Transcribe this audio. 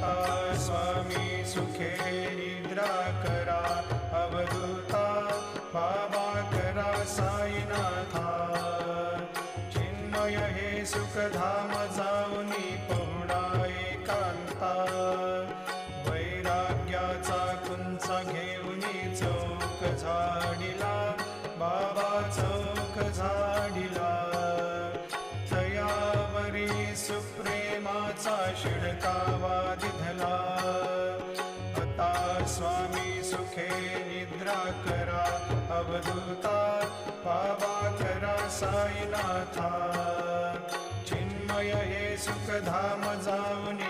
आता स्वामी सुखे निद्रा करा अवधूता बाबा करा साईनाथा चिन्मय हे सुखधाम जाऊनी पहुडा एकांता वैराग्याचा कुंच घेऊनी चौक झाडिला बाबा चौक झाडिला तयावरी सुप्रेमाचा शिडकावा दिधला आता स्वामी सुखे निद्रा करा अवधूता बाबा करा साईनाथा चिन्मय हे सुखधाम जाऊनी